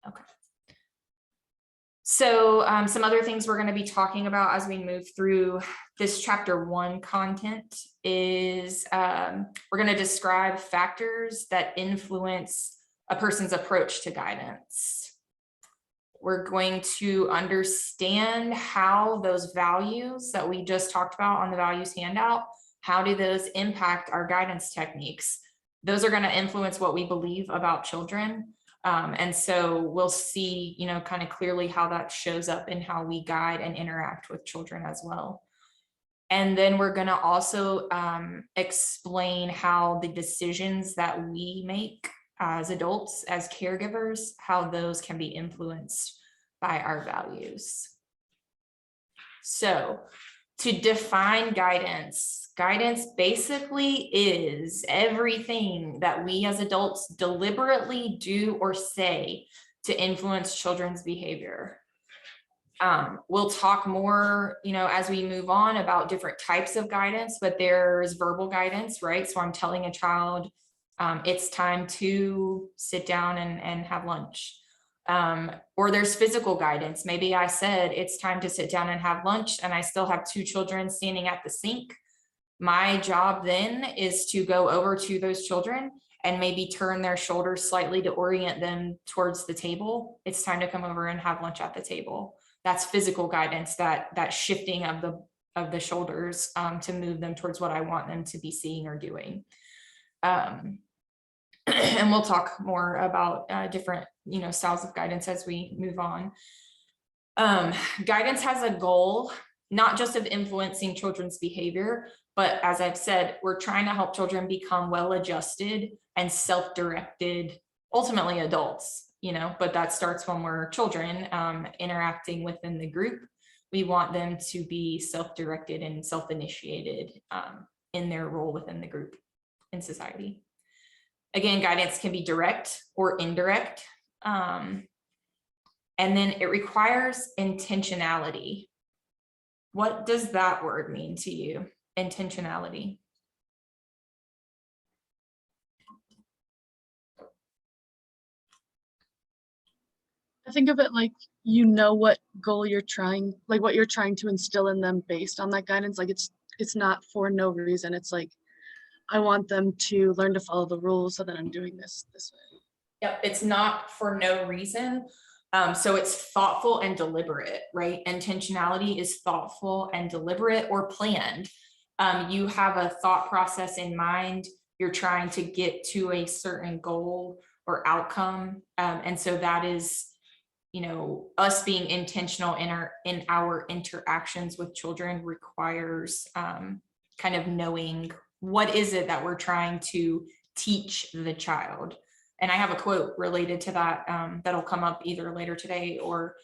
Okay. So some other things we're going to be talking about as we move through this chapter 1 content is we're going to describe factors that influence a person's approach to guidance. We're going to understand how those values that we just talked about on the values handout, how do those impact our guidance techniques? Those are going to influence what we believe about children. And so we'll see, you know, kind of clearly how that shows up in how we guide and interact with children as well. And then we're going to also explain how the decisions that we make as adults, as caregivers, how those can be influenced by our values. So to define guidance, guidance basically is everything that we as adults deliberately do or say to influence children's behavior. We'll talk more, as we move on about different types of guidance, but there's verbal guidance, right? So I'm telling a child, it's time to sit down and have lunch. Or there's physical guidance. Maybe I said it's time to sit down and have lunch, and I still have 2 children standing at the sink. My job then is to go over to those children and maybe turn their shoulders slightly to orient them towards the table. It's time to come over and have lunch at the table. That's physical guidance, that shifting of the shoulders to move them towards what I want them to be seeing or doing. And we'll talk more about different, styles of guidance as we move on. Guidance has a goal, not just of influencing children's behavior, but as I've said, we're trying to help children become well-adjusted and self-directed, ultimately adults. But that starts when we're children interacting within the group. We want them to be self-directed and self-initiated in their role within the group in society. Again, guidance can be direct or indirect. And then it requires intentionality. What does that word mean to you? Intentionality. I think of it like, what goal you're trying, like what you're trying to instill in them based on that guidance. Like it's not for no reason. It's like, I want them to learn to follow the rules, so that I'm doing this way. Yep, it's not for no reason. So it's thoughtful and deliberate, right? Intentionality is thoughtful and deliberate or planned. You have a thought process in mind. You're trying to get to a certain goal or outcome. And so that is, us being intentional in our interactions with children requires kind of knowing what is it that we're trying to teach the child. And I have a quote related to that that'll come up either later today or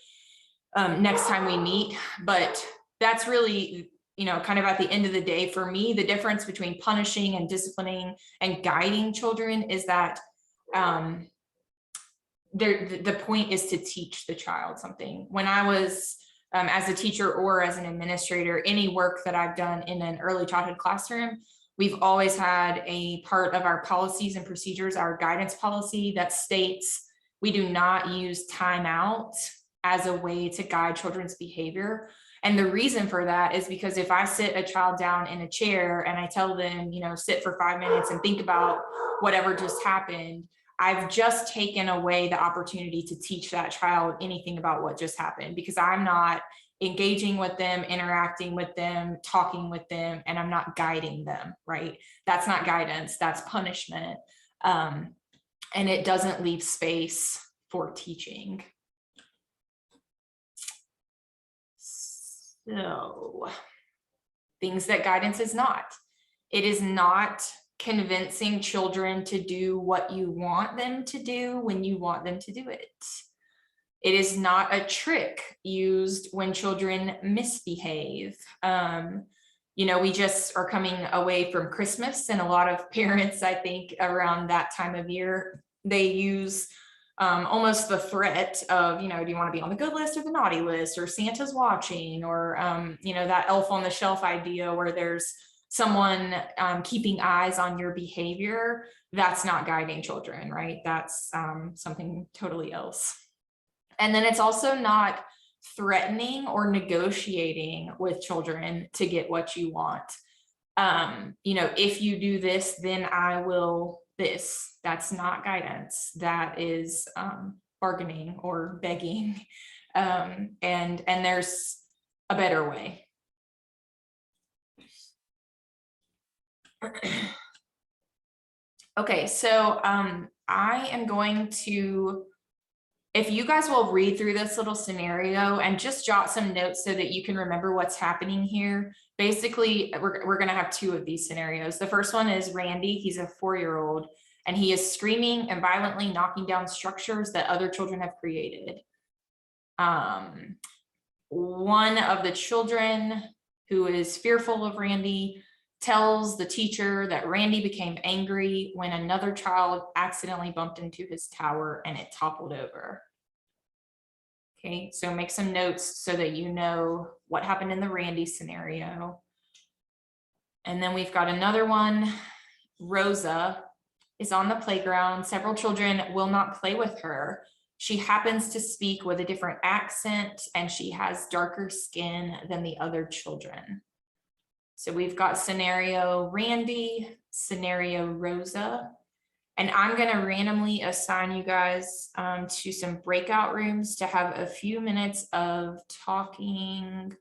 next time we meet. But that's really, kind of at the end of the day, for me, the difference between punishing and disciplining and guiding children is that the point is to teach the child something. When I was as a teacher or as an administrator, any work that I've done in an early childhood classroom, we've always had a part of our policies and procedures, our guidance policy, that states we do not use timeout as a way to guide children's behavior. And the reason for that is because if I sit a child down in a chair and I tell them, sit for 5 minutes and think about whatever just happened, I've just taken away the opportunity to teach that child anything about what just happened, because I'm not engaging with them, interacting with them, talking with them, and I'm not guiding them, right? That's not guidance, that's punishment. And it doesn't leave space for teaching. So, things that guidance is not. It is not convincing children to do what you want them to do when you want them to do it. It is not a trick used when children misbehave. We just are coming away from Christmas, and a lot of parents, I think, around that time of year, they use almost the threat of, do you want to be on the good list or the naughty list, or Santa's watching, or, that elf on the shelf idea where there's someone keeping eyes on your behavior. That's not guiding children, right? That's something totally else. And then it's also not threatening or negotiating with children to get what you want. If you do this, then I will this. That's not guidance. That is bargaining or begging. And there's a better way. Okay, so I am going to if you guys will read through this little scenario and just jot some notes so that you can remember what's happening here. Basically, we're going to have two of these scenarios. The first one is Randy. He's a 4-year-old and he is screaming and violently knocking down structures that other children have created. One of the children who is fearful of Randy tells the teacher that Randy became angry when another child accidentally bumped into his tower and it toppled over. Okay, so make some notes so that you know what happened in the Randy scenario. And then we've got another one. Rosa is on the playground. Several children will not play with her. She happens to speak with a different accent and she has darker skin than the other children. So we've got scenario Randy, scenario Rosa, and I'm going to randomly assign you guys to some breakout rooms to have a few minutes of talking.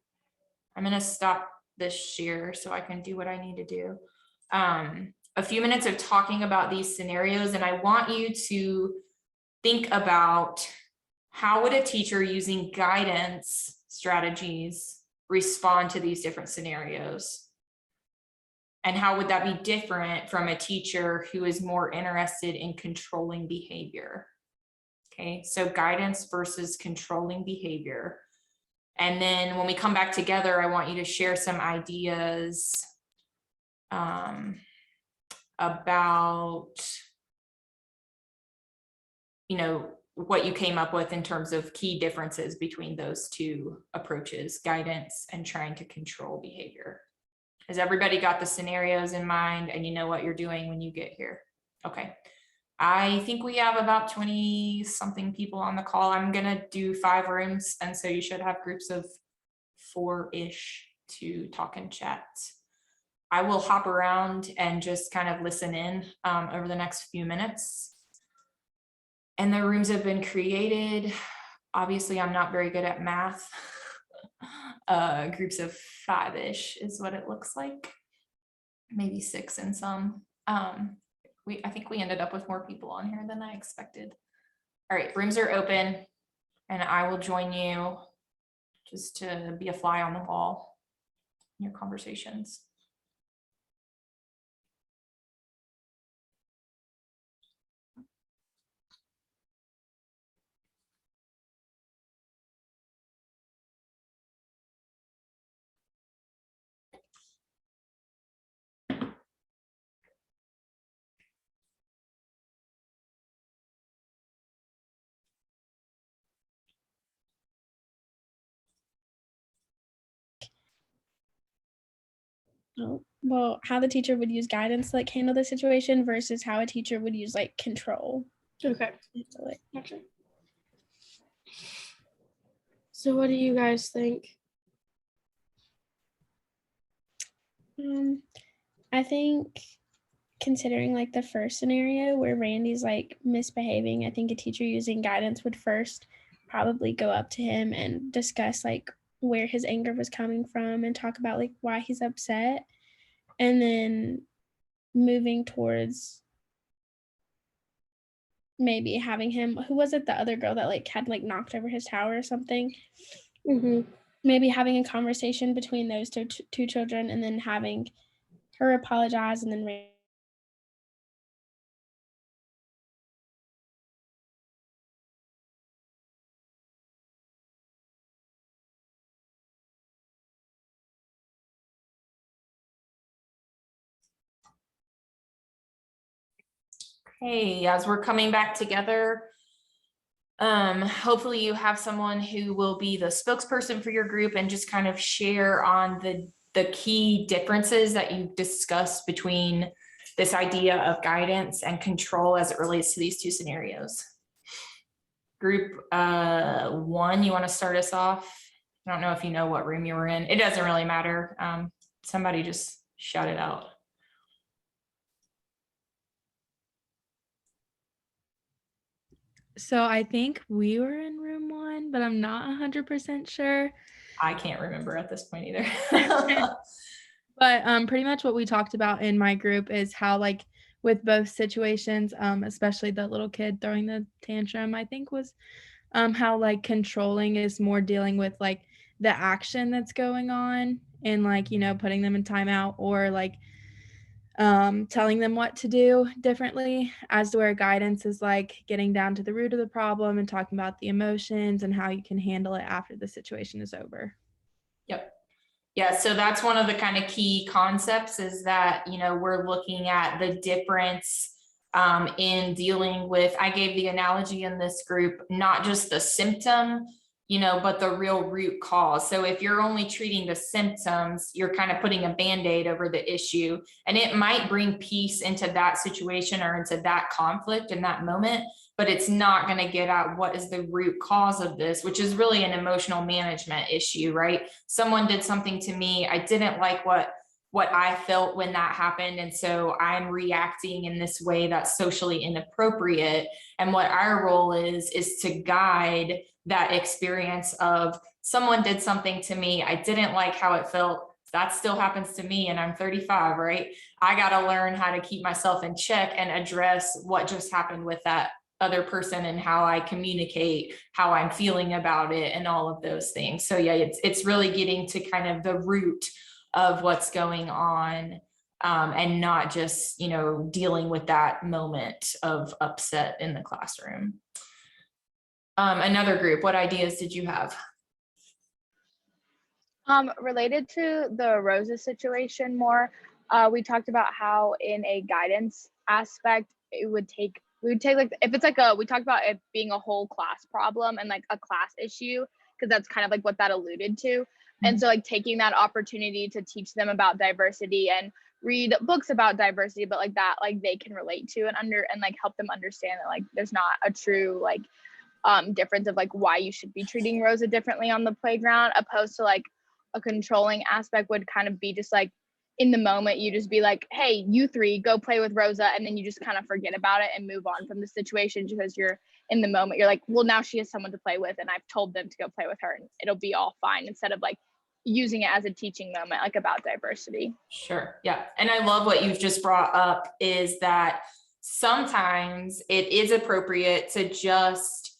I'm going to stop this share so I can do what I need to do. A few minutes of talking about these scenarios, and I want you to think about how would a teacher using guidance strategies respond to these different scenarios? And how would that be different from a teacher who is more interested in controlling behavior? Okay, so guidance versus controlling behavior. And then when we come back together, I want you to share some ideas about, you know, what you came up with in terms of key differences between those two approaches, guidance and trying to control behavior. Has everybody got the scenarios in mind and you know what you're doing when you get here? Okay. I think we have about 20 something people on the call. I'm gonna do 5 rooms. And so you should have groups of 4-ish to talk and chat. I will hop around and just kind of listen in over the next few minutes. And the rooms have been created. Obviously, I'm not very good at math. Groups of 5-ish is what it looks like. Maybe 6 in some. I think we ended up with more people on here than I expected. All right, rooms are open and I will join you just to be a fly on the wall in your conversations. Oh, well, how the teacher would use guidance to like handle the situation versus how a teacher would use like control. Okay. So, like, Okay. So what do you guys think? I think considering like the first scenario where Randy's like misbehaving, I think a teacher using guidance would first probably go up to him and discuss like where his anger was coming from and talk about like why he's upset. And then moving towards maybe having him, who was it, the other girl that like had like knocked over his tower or something? Maybe having a conversation between those two children and then having her apologize and then Hey, as we're coming back together, hopefully you have someone who will be the spokesperson for your group and just kind of share on the key differences that you discussed between this idea of guidance and control as it relates to these two scenarios. Group 1, you want to start us off? I don't know if you know what room you were in. It doesn't really matter. Somebody just shout it out. So I think we were in room 1, but I'm not 100% sure. I can't remember at this point either. But pretty much what we talked about in my group is how like with both situations, especially the little kid throwing the tantrum, I think was how like controlling is more dealing with like the action that's going on and like, you know, putting them in timeout or like telling them what to do differently, as to where guidance is like getting down to the root of the problem and talking about the emotions and how you can handle it after the situation is over. Yep. Yeah, so that's one of the kind of key concepts is that, you know, we're looking at the difference in dealing with, I gave the analogy in this group, not just the symptom, you know, but the real root cause. So if you're only treating the symptoms, you're kind of putting a Band-Aid over the issue, and it might bring peace into that situation or into that conflict in that moment, but it's not going to get at what is the root cause of this, which is really an emotional management issue, right? Someone did something to me. I didn't like what I felt when that happened. And so I'm reacting in this way that's socially inappropriate. And what our role is to guide that experience of someone did something to me. I didn't like how it felt. That still happens to me, and I'm 35, right? I got to learn how to keep myself in check and address what just happened with that other person and how I communicate how I'm feeling about it and all of those things. So yeah, it's really getting to kind of the root of what's going on, and not just, you know, dealing with that moment of upset in the classroom. Another group, what ideas did you have? Related to the Rosa situation more, we talked about how in a guidance aspect, we would take like, if it's like we talked about it being a whole class problem and like a class issue, because that's kind of like what that alluded to. And so like taking that opportunity to teach them about diversity and read books about diversity, but like that, like they can relate to and like help them understand that like there's not a true like difference of like why you should be treating Rosa differently on the playground, opposed to like a controlling aspect would kind of be just like in the moment you just be like, hey, you three go play with Rosa, and then you just kind of forget about it and move on from the situation because you're in the moment. You're like, well, now she has someone to play with and I've told them to go play with her and it'll be all fine, instead of like using it as a teaching moment, like about diversity. Sure. Yeah. And I love what you've just brought up is that sometimes it is appropriate to just,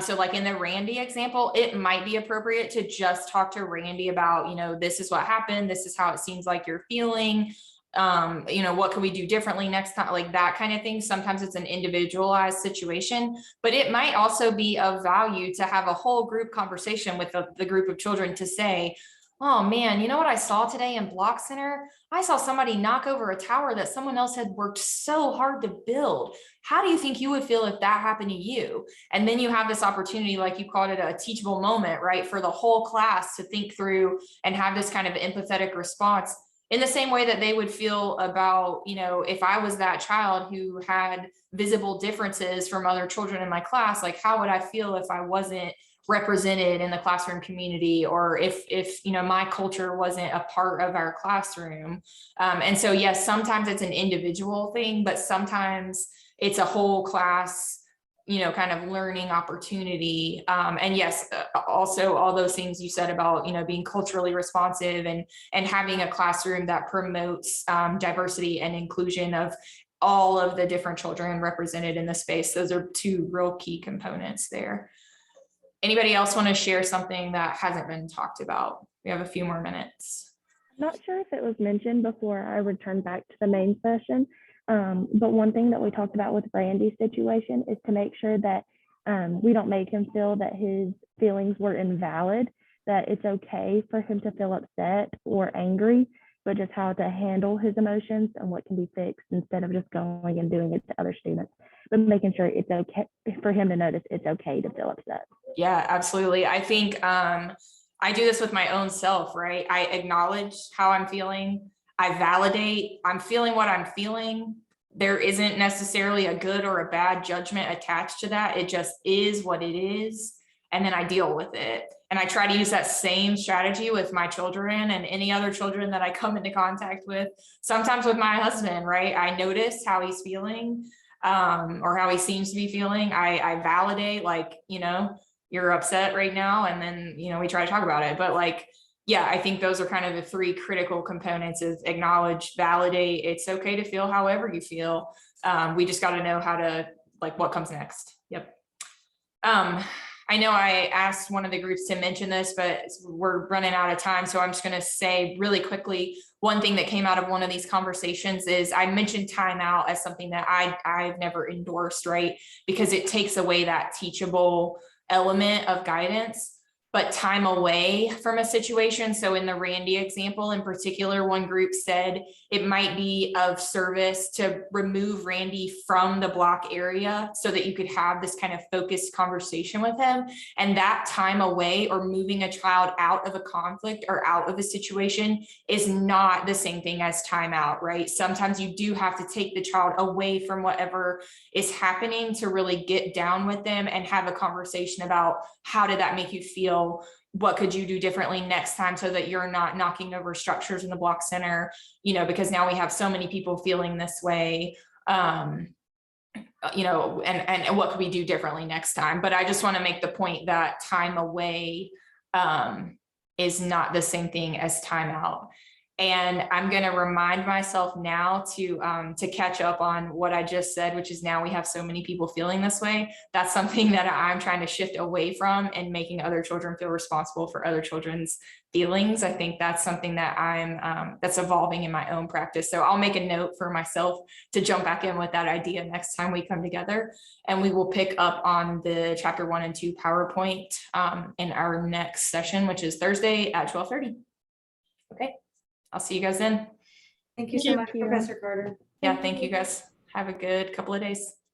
so like in the Randy example, it might be appropriate to just talk to Randy about, you know, this is what happened. This is how it seems like you're feeling. You know, what can we do differently next time? Like that kind of thing. Sometimes it's an individualized situation, but it might also be of value to have a whole group conversation with the group of children to say, oh man, you know what I saw today in Block Center? I saw somebody knock over a tower that someone else had worked so hard to build. How do you think you would feel if that happened to you? And then you have this opportunity, like you called it, a teachable moment, right? For the whole class to think through and have this kind of empathetic response in the same way that they would feel about, you know, if I was that child who had visible differences from other children in my class, like how would I feel if I wasn't represented in the classroom community, or if you know my culture wasn't a part of our classroom. And so yes, sometimes it's an individual thing, but sometimes it's a whole class, you know, kind of learning opportunity. And yes, also all those things you said about, you know, being culturally responsive and having a classroom that promotes diversity and inclusion of all of the different children represented in the space. Those are two real key components there. Anybody else want to share something that hasn't been talked about? We have a few more minutes. I'm not sure if it was mentioned before I returned back to the main session, but one thing that we talked about with Randy's situation is to make sure that we don't make him feel that his feelings were invalid, that it's okay for him to feel upset or angry, but just how to handle his emotions and what can be fixed instead of just going and doing it to other students, but making sure it's okay for him to notice it's okay to feel upset. Yeah, absolutely. I think I do this with my own self, right? I acknowledge how I'm feeling. I validate, I'm feeling what I'm feeling. There isn't necessarily a good or a bad judgment attached to that. It just is what it is. And then I deal with it. And I try to use that same strategy with my children and any other children that I come into contact with. Sometimes with my husband, right? I notice how he's feeling or how he seems to be feeling. I validate, like, you know, you're upset right now. And then, you know, we try to talk about it. But like, yeah, I think those are kind of the three critical components: is acknowledge, validate. It's okay to feel however you feel. We just got to know how to, like, what comes next. Yep. I know I asked one of the groups to mention this, but we're running out of time. So I'm just going to say really quickly, one thing that came out of one of these conversations is I mentioned timeout as something that I've never endorsed, right? Because it takes away that teachable element of guidance. But time away from a situation. So in the Randy example in particular, one group said it might be of service to remove Randy from the block area so that you could have this kind of focused conversation with him. And that time away or moving a child out of a conflict or out of a situation is not the same thing as time out, right? Sometimes you do have to take the child away from whatever is happening to really get down with them and have a conversation about how did that make you feel? What could you do differently next time so that you're not knocking over structures in the block center, you know, because now we have so many people feeling this way, you know, and what could we do differently next time? But I just want to make the point that time away is not the same thing as time out. And I'm going to remind myself now to catch up on what I just said, which is now we have so many people feeling this way. That's something that I'm trying to shift away from and making other children feel responsible for other children's feelings. I think that's something that that's evolving in my own practice. So I'll make a note for myself to jump back in with that idea next time we come together, and we will pick up on the chapter 1 and 2 PowerPoint in our next session, which is Thursday at 12:30. Okay. I'll see you guys then. Thank you so much, Professor Carter. Yeah, thank you guys. Have a good couple of days.